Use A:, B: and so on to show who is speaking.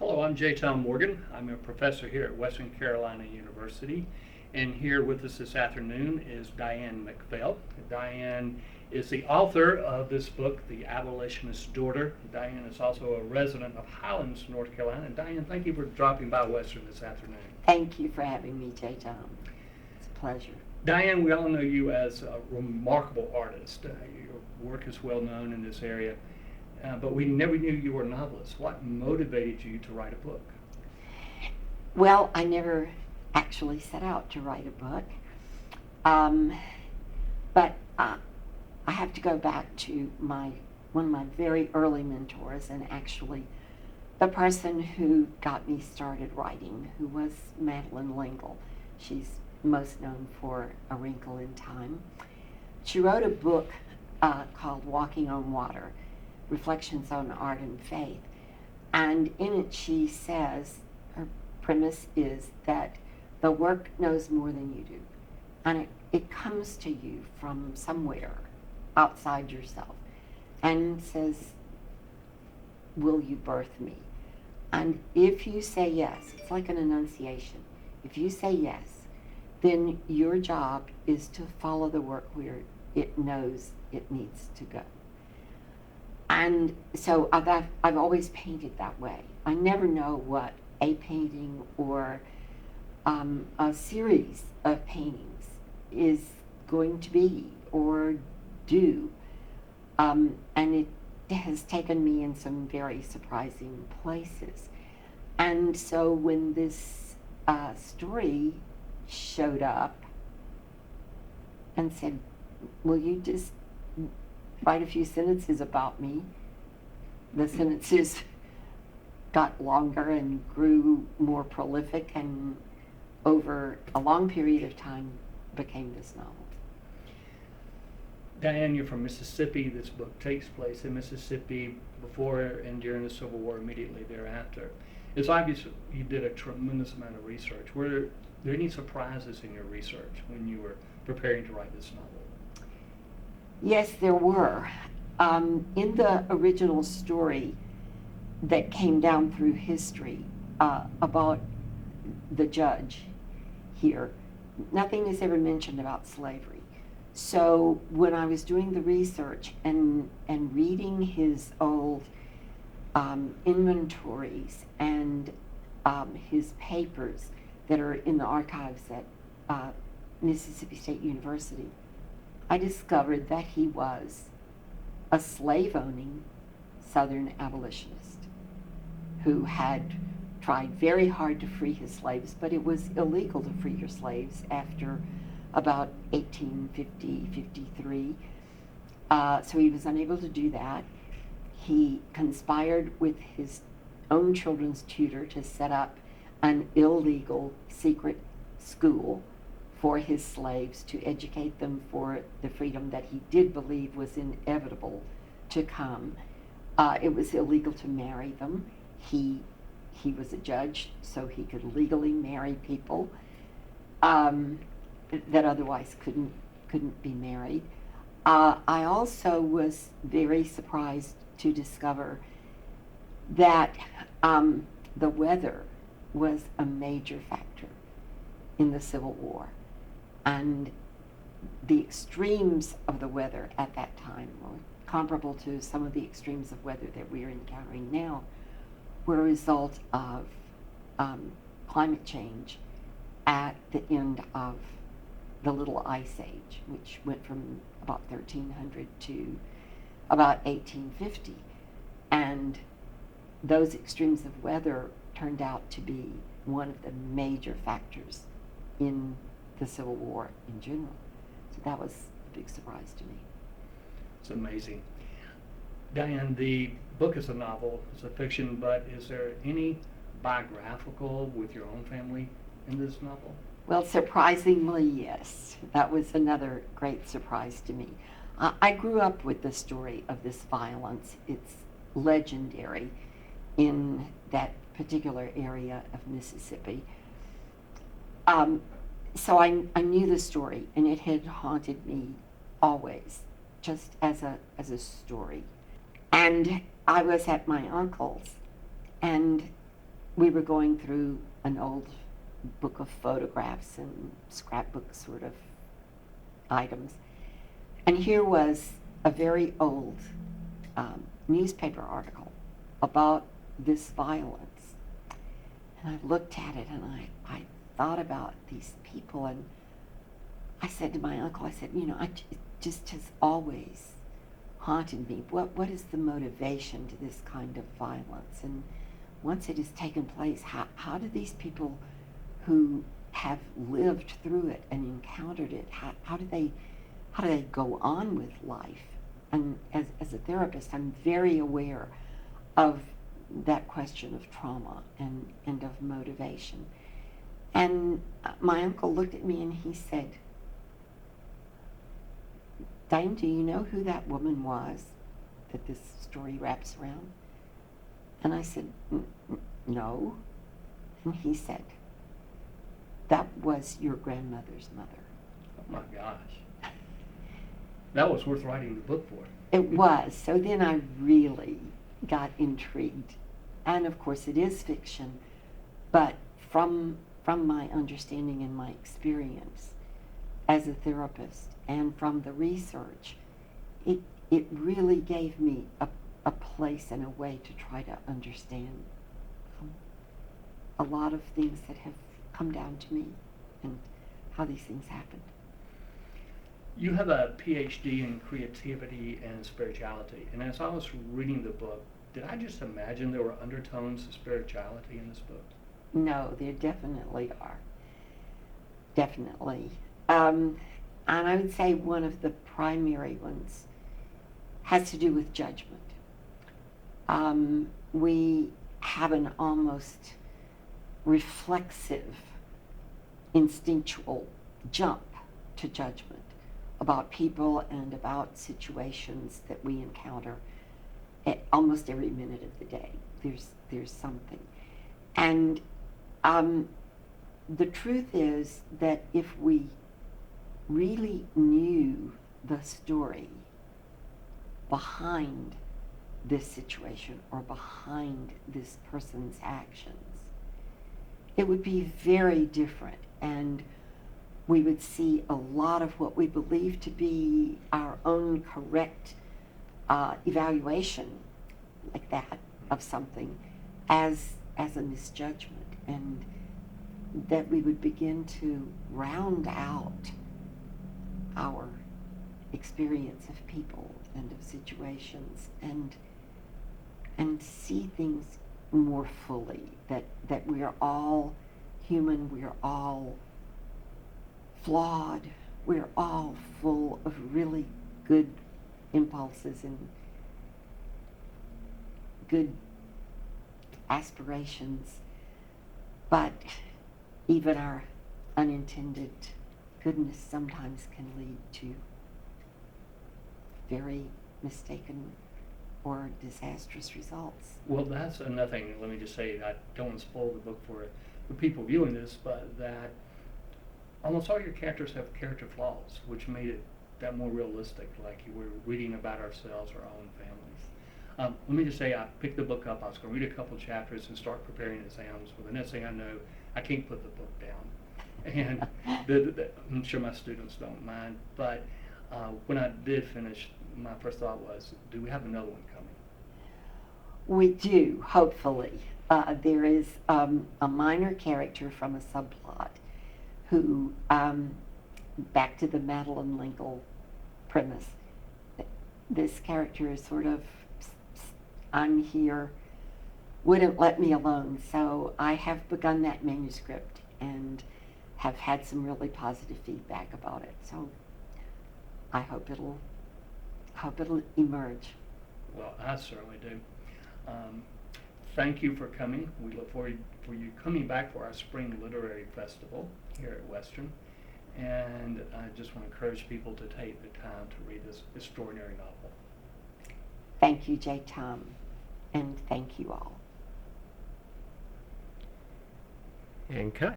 A: Hello, I'm J. Tom Morgan. I'm a professor here at Western Carolina University. And here with us this afternoon is Diane McPhail. Diane is the author of this book, The Abolitionist's Daughter. Diane is also a resident of Highlands, North Carolina. And Diane, thank you for dropping by Western this afternoon.
B: Thank you for having me, J. Tom. It's a pleasure.
A: Diane, we all know you as a remarkable artist. Your work is well known in this area. But we never knew you were a novelist. What motivated you to write a book?
B: Well, I never actually set out to write a book. But I have to go back to one of my very early mentors, and actually the person who got me started writing, who was Madeleine L'Engle. She's most known for A Wrinkle in Time. She wrote a book called Walking on Water, Reflections on Art and Faith. And in it she says, her premise is that the work knows more than you do. And it comes to you from somewhere outside yourself and says, will you birth me? And if you say yes, it's like an enunciation. If you say yes, then your job is to follow the work where it knows it needs to go. And so I've always painted that way. I never know what a painting or a series of paintings is going to be or do. And it has taken me in some very surprising places. And so when this story showed up and said, will you just write a few sentences about me, the sentences got longer and grew more prolific, and over a long period of time became this novel.
A: Diane, you're from Mississippi. This book takes place in Mississippi before and during the Civil War, immediately thereafter. It's obvious you did a tremendous amount of research. Were there any surprises in your research when you were preparing to write this novel?
B: Yes, there were. In the original story that came down through history about the judge here, nothing is ever mentioned about slavery. So when I was doing the research and reading his old inventories and his papers that are in the archives at Mississippi State University, I discovered that he was a slave-owning Southern abolitionist who had tried very hard to free his slaves, but it was illegal to free your slaves after about 1850-53. So he was unable to do that. He conspired with his own children's tutor to set up an illegal secret school for his slaves to educate them for the freedom that he did believe was inevitable to come. It was illegal to marry them. He was a judge, so he could legally marry people that otherwise couldn't be married. I also was very surprised to discover that the weather was a major factor in the Civil War. And the extremes of the weather at that time were comparable to some of the extremes of weather that we are encountering now, were a result of climate change at the end of the Little Ice Age, which went from about 1300 to about 1850. And those extremes of weather turned out to be one of the major factors in the Civil War in general. So that was a big surprise to me.
A: It's amazing. Diane, the book is a novel, it's a fiction, but is there any biographical with your own family in this novel?
B: Well, surprisingly, yes. That was another great surprise to me. I grew up with the story of this violence. It's legendary in that particular area of Mississippi. So I knew the story, and it had haunted me always, just as a story. And I was at my uncle's, and we were going through an old book of photographs and scrapbook sort of items. And here was a very old newspaper article about this violence. And I looked at it and I thought about these people, and I said to my uncle, I said, it just has always haunted me. What is the motivation to this kind of violence? And once it has taken place, how do these people who have lived through it and encountered it, how do they go on with life? And as a therapist, I'm very aware of that question of trauma and of motivation. And my uncle looked at me and he said, Diane, do you know who that woman was that this story wraps around? And I said, no. And he said, that was your grandmother's mother.
A: Oh my gosh. That was worth writing the book for.
B: It was. So then I really got intrigued. And of course it is fiction, but from my understanding and my experience as a therapist and from the research, it really gave me a place and a way to try to understand a lot of things that have come down to me and how these things happened.
A: You have a PhD in creativity and spirituality, and as I was reading the book, did I just imagine there were undertones of spirituality in this book?
B: No, there definitely are. Definitely. And I would say one of the primary ones has to do with judgment. We have an almost reflexive, instinctual jump to judgment about people and about situations that we encounter at almost every minute of the day. There's something. And the truth is that if we really knew the story behind this situation or behind this person's actions, it would be very different, and we would see a lot of what we believe to be our own correct evaluation like that of something as a misjudgment, and that we would begin to round out our experience of people and of situations and see things more fully, that we are all human, we are all flawed, we're all full of really good impulses and good aspirations, but even our unintended goodness sometimes can lead to very mistaken or disastrous results.
A: Well, that's another thing. Let me just say, I don't want to spoil the book for people viewing this, but that almost all your characters have character flaws, which made it that more realistic, like you were reading about ourselves, our own families. Let me just say, I picked the book up, I was going to read a couple chapters and start preparing exams. Well, the next thing I know, I can't put the book down. And I'm sure my students don't mind, but when I did finish, my first thought was, do we have another one coming?
B: We do, hopefully. There is a minor character from a subplot who, back to the Madeline Linkle premise, this character is sort of, I'm here, wouldn't let me alone. So I have begun that manuscript and have had some really positive feedback about it. So I hope it'll emerge.
A: Well, I certainly do. Thank you for coming. We look forward for you coming back for our Spring Literary Festival here at Western. And I just want to encourage people to take the time to read this extraordinary novel.
B: Thank you, J. Tom, and thank you all.
C: And cut.